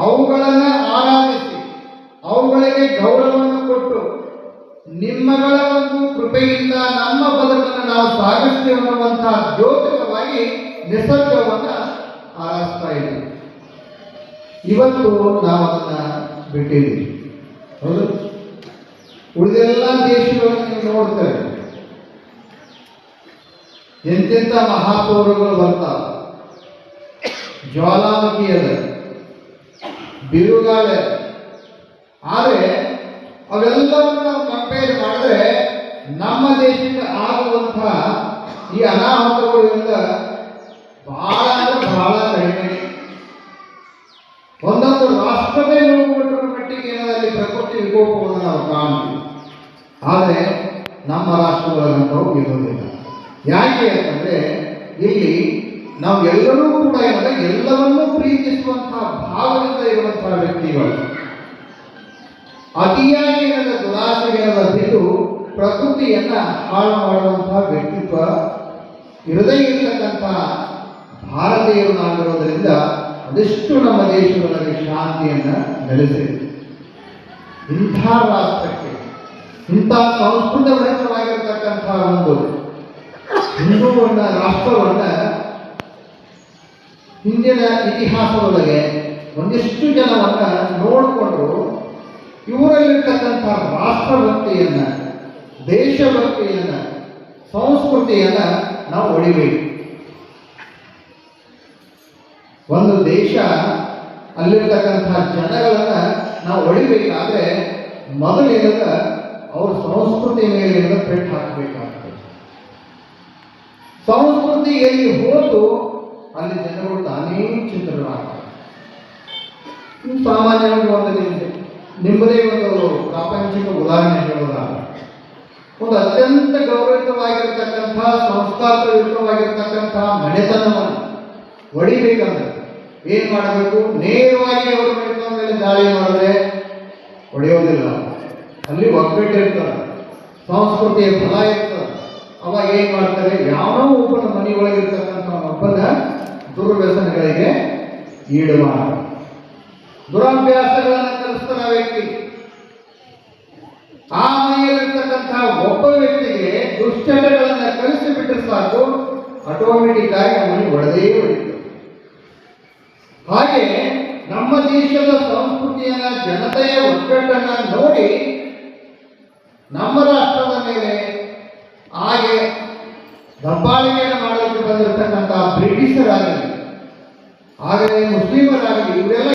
ಅವುಗಳನ್ನು ಆರಾಧಿಸಿ ಅವುಗಳಿಗೆ ಗೌರವವನ್ನು ಕೊಟ್ಟು ನಿಮ್ಮಗಳ ಒಂದು ಕೃಪೆಯಿಂದ ನಮ್ಮ ಬದುಕನ್ನು ನಾವು ಸಾಗಿಸ್ತೇವೆ ಅನ್ನುವಂತಹ ದ್ಯೋತಕವಾಗಿ ನಿಸರ್ಗವನ್ನು ಆರಾಧಿಸ್ತಾ ಇದ್ದೀವಿ. ಇವತ್ತು ನಾವು ಅದನ್ನು ಬಿಟ್ಟಿದ್ದೀವಿ. ಹೌದು, ಉಳಿದೆಲ್ಲ ದೇಶಗಳನ್ನು ನೀವು ನೋಡ್ತೇವೆ, ಎಂತೆಂಥ ಮಹಾಪೌರಗಳು ಬರ್ತಾವೆ, ಜ್ವಾಲಾಮುಖಿ ಅದ, ಬಿರುಗಾಳಿ. ಆದರೆ ಅವೆಲ್ಲವನ್ನು ನಾವು ಕಂಪೇರ್ ಮಾಡಿದ್ರೆ ನಮ್ಮ ದೇಶಕ್ಕೆ ಆಗುವಂತಹ ಈ ಅನಾಹುತಗಳಿಂದ ಬಹಳ ಅಂದ್ರೆ ಬಹಳ ಕಡಿಮೆ. ಒಂದೊಂದು ರಾಷ್ಟ್ರವೇ ನೋಡಿಬಿಟ್ಟರ ಮಟ್ಟಿಗೆ ಏನಾದಲ್ಲಿ ಪ್ರಕೃತಿ ವಿಕೋಪವನ್ನು ನಾವು ಕಾಣ್ತೀವಿ. ಆದರೆ ನಮ್ಮ ರಾಷ್ಟ್ರಗಳಂತೂ ಇರೋದಿಲ್ಲ. ಯಾಕೆ ಅಂತಂದರೆ ಇಲ್ಲಿ ನಾವು ಎಲ್ಲರೂ ಕೂಡ ಏನಂದ್ರೆ ಎಲ್ಲವನ್ನೂ ಪ್ರೀತಿಸುವಂತಹ ಭಾವದಿಂದ ಇರುವಂತಹ ವ್ಯಕ್ತಿಗಳು. ಅತಿಯಾಗಿ ಏನದ ದುರಾಸೆಗಳನ್ನ ಬಿಟ್ಟು ಪ್ರಕೃತಿಯನ್ನ ಹಾಳು ಮಾಡುವಂತಹ ವ್ಯಕ್ತಿತ್ವ ಇರದೇ ಇರತಕ್ಕಂತಹ ಭಾರತೀಯರು ನಾವಿರೋದರಿಂದ ಅದೆಷ್ಟು ನಮ್ಮ ದೇಶಗಳಲ್ಲಿ ಶಾಂತಿಯನ್ನು ನೆಲೆಸಿದೆ. ಇಂಥ ರಾಷ್ಟ್ರಕ್ಕೆ ಇಂಥ ಸಂಸ್ಕೃತವಾಗಿರತಕ್ಕಂತಹ ಒಂದು ಹಿಂದೂವನ್ನ ರಾಷ್ಟ್ರವನ್ನ ಹಿಂದಿನ ಇತಿಹಾಸದೊಳಗೆ ಒಂದಿಷ್ಟು ಜನವನ್ನ ನೋಡಿಕೊಂಡು ಇವರಲ್ಲಿರ್ತಕ್ಕಂಥ ರಾಷ್ಟ್ರಭಕ್ತಿಯನ್ನ, ದೇಶಭಕ್ತಿಯನ್ನ, ಸಂಸ್ಕೃತಿಯನ್ನ ನಾವು ಒಡಿಬೇಕು. ಒಂದು ದೇಶ ಅಲ್ಲಿರ್ತಕ್ಕಂತಹ ಜನಗಳನ್ನ ನಾವು ಒಡಿಬೇಕಾದ್ರೆ ಮೊದಲಿನಿಂದ ಅವ್ರ ಸಂಸ್ಕೃತಿ ಮೇಲೆ ಪೆಟ್ಟು ಹಾಕಬೇಕಾಗ್ತದೆ. ಸಂಸ್ಕೃತಿ ಎಲ್ಲಿ ಹೋದು ಅಲ್ಲಿ ಜನಗಳು ತಾನೇ ಚಿತ್ರರಾಗ್ತದೆ. ಸಾಮಾನ್ಯವಾಗಿ ಒಂದು ನಿಮ್ಮದೇ ಒಂದು ಪ್ರಾಪಂಚಿಕ ಉದಾಹರಣೆ ಹೇಳೋದಾದ್ರೆ, ಒಂದು ಅತ್ಯಂತ ಗೌರವಿತವಾಗಿರ್ತಕ್ಕಂತಹ ಸಂಸ್ಕಾರಯುಕ್ತವಾಗಿರ್ತಕ್ಕಂತಹ ಮನೆತನವನ್ನು ಹೊಡಿಬೇಕಂದ್ರೆ ಏನು ಮಾಡಬೇಕು? ನೇರವಾಗಿ ಅವರ ಮನೆತನ ಮೇಲೆ ದಾಳಿ ಮಾಡಿದ್ರೆ ಹೊಡೆಯೋದಿಲ್ಲ. ಅಲ್ಲಿ ಒಗ್ಗಟ್ಟಿರ್ತದೆ, ಸಂಸ್ಕೃತಿಯ ಫಲ ಇರ್ತದೆ. ಅವಾಗ ಏನು ಮಾಡ್ತಾರೆ? ಯಾವನೋ ಒಬ್ಬನ ಮನೆಯೊಳಗಿರ್ತಕ್ಕಂಥ ಒಬ್ಬನ ದುರ್ವ್ಯಸನಗಳಿಗೆ ಈಡು ಮಾಡ್ತಾರೆ, ದುರಭ್ಯಾಸಗಳನ್ನು ಕಲಿಸ್ತಾನೆ ಆ ವ್ಯಕ್ತಿ. ಆ ಮನೆಯಲ್ಲಿರ್ತಕ್ಕಂತಹ ಒಬ್ಬ ವ್ಯಕ್ತಿಗೆ ದುಶ್ಚಟಗಳನ್ನು ಕಲಿಸಿಬಿಟ್ರೆ ಸಾಕು, ಆಟೋಮೆಟಿಕ್ ಆಗಿ ಆ ಮನೆ ಒಡೆದೇ ಹೊಡಿತದೆ. ಹಾಗೆ ನಮ್ಮ ದೇಶದ ಸಂಸ್ಕೃತಿಯನ್ನ, ಜನತೆಯ ಒಗ್ಗಟ್ಟನ್ನ ನೋಡಿ ನಮ್ಮ ರಾಷ್ಟ್ರದ ಮೇಲೆ ಹಾಗೆ ದಬ್ಬಾಳಿಕೆಯನ್ನು ಮಾಡಲಿಕ್ಕೆ ಬಂದಿರತಕ್ಕಂತಹ ಬ್ರಿಟಿಷರಾಗಲಿ, ಹಾಗೆ ಮುಸ್ಲಿಮರಾಗಲಿ, ಇವರೆಲ್ಲ